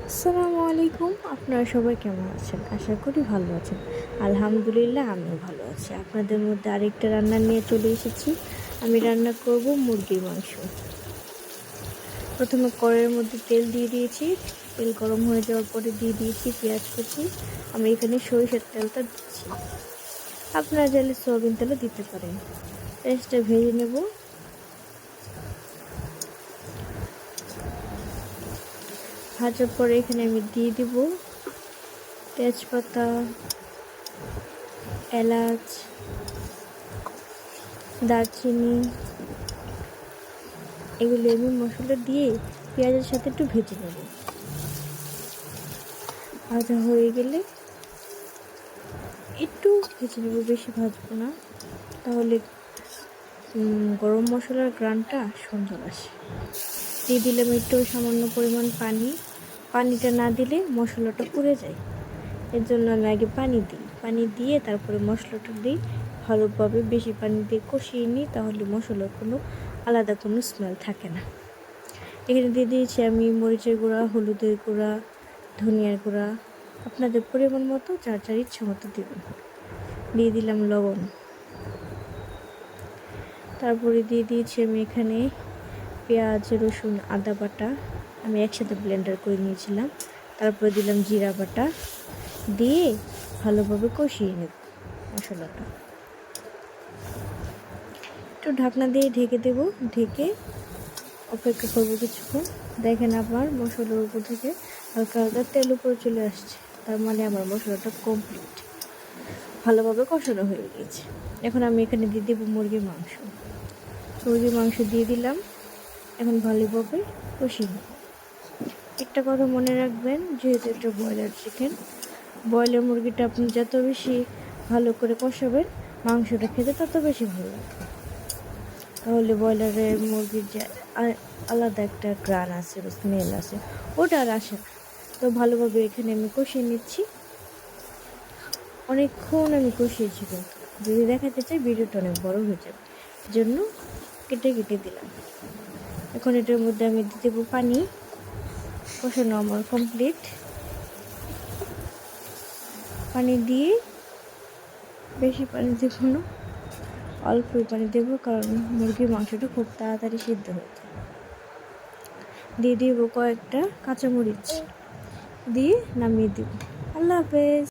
আসসালামু আলাইকুম। আপনারা সবাই কেমন আছেন? আশা করি ভালো আছেন। আলহামদুলিল্লাহ আমিও ভালো আছি। আপনাদের মধ্যে আরেকটা রান্না নিয়ে চলে এসেছি। আমি রান্না করব মুরগির মাংস। প্রথমে কড়াইয়ের মধ্যে তেল দিয়ে দিয়েছি। তেল গরম হয়ে যাওয়ার পরে দিয়ে দিয়েছি পেঁয়াজ কুচি। আমি এখানে সরিষার তেলটা দিচ্ছি। আপনারা চাইলে সয়াবিন তেলও দিতে পারেন। পেঁয়াজটা ভেজে নেব। ভাজার পরে এখানে আমি দিয়ে দিব তেজপাতা, এলাচ, দারচিনি, এগুলো আমি মশলা দিয়ে পেঁয়াজের সাথে একটু ভেজে নেব। ভাজা হয়ে গেলে একটু ভেজে নেব, বেশি ভাজবো না, তাহলে গরম মশলার ঘ্রাণটা সুন্দর আসে। দিয়ে দিলাম একটু সামান্য পরিমাণ পানি। পানিটা না দিলে মশলাটা পুড়ে যায়, এর জন্য আমি আগে পানি দিই। পানি দিয়ে তারপরে মশলাটা দিই। ভালোভাবে বেশি পানি দিয়ে কষিয়ে নিই, তাহলে মশলার আলাদা কোনো স্মেল থাকে না। এখানে দিয়ে দিয়েছি আমি মরিচের গুঁড়া, হলুদের গুঁড়া, ধনিয়ার গুঁড়া, আপনাদের পরিমাণ মতো যার যার ইচ্ছা মতো দেবেন। দিয়ে দিলাম লবণ। তারপরে দিয়ে দিয়েছি আমি এখানে পেঁয়াজ, রসুন, আদা বাটা আমি একসাথে ব্লেন্ডার করে নিয়েছিলাম। তারপরে দিলাম জিরা বাটা, দিয়ে ভালোভাবে কষিয়ে নেব মশলাটা। একটু ঢাকনা দিয়ে ঢেকে দেব। ঢেকে অপেক্ষা করবো কিছুক্ষণ। দেখেন আমার মশলার উপর থেকে হালকা হালকা তেল উপরে চলে আসছে, তার মানে আমার মশলাটা কমপ্লিট, ভালোভাবে কষানো হয়ে গিয়েছে। এখন আমি এখানে দিয়ে দেবো মুরগির মাংস। মুরগির মাংস দিয়ে দিলাম। এখন ভালোভাবে কষিয়ে নেব। একটা কথা মনে রাখবেন, যেহেতু এটা ব্রয়লার চিকেন, ব্রয়লার মুরগিটা আপনি যত বেশি ভালো করে কষাবেন, মাংসটা খেতে তত বেশি ভালো লাগবে। তাহলে ব্রয়লারের মুরগির যে আলাদা একটা ঘ্রাণ আছে, স্মেল আছে, ওটা আর আসে না। তো ভালোভাবে এখানে আমি কষিয়ে নিচ্ছি। অনেকক্ষণ আমি কষিয়েছি, কিন্তু যদি দেখাতে চাই ভিডিওটা অনেক বড় হয়ে যাবে, জন্য কেটে কেটে দিলাম। এখন এটার মধ্যে আমি দিয়ে দেবো পানি। কষানো আমার কমপ্লিট। পানি দিয়ে বেশি পানি দেবো না, অল্পই পানি দেবো, কারণ মুরগির মাংসটা খুব তাড়াতাড়ি সিদ্ধ হয়ে যায়। দিয়ে দেবো কয়েকটা কাঁচামরিচ, দিয়ে নামিয়ে দেবো। আল্লাহ হাফেজ।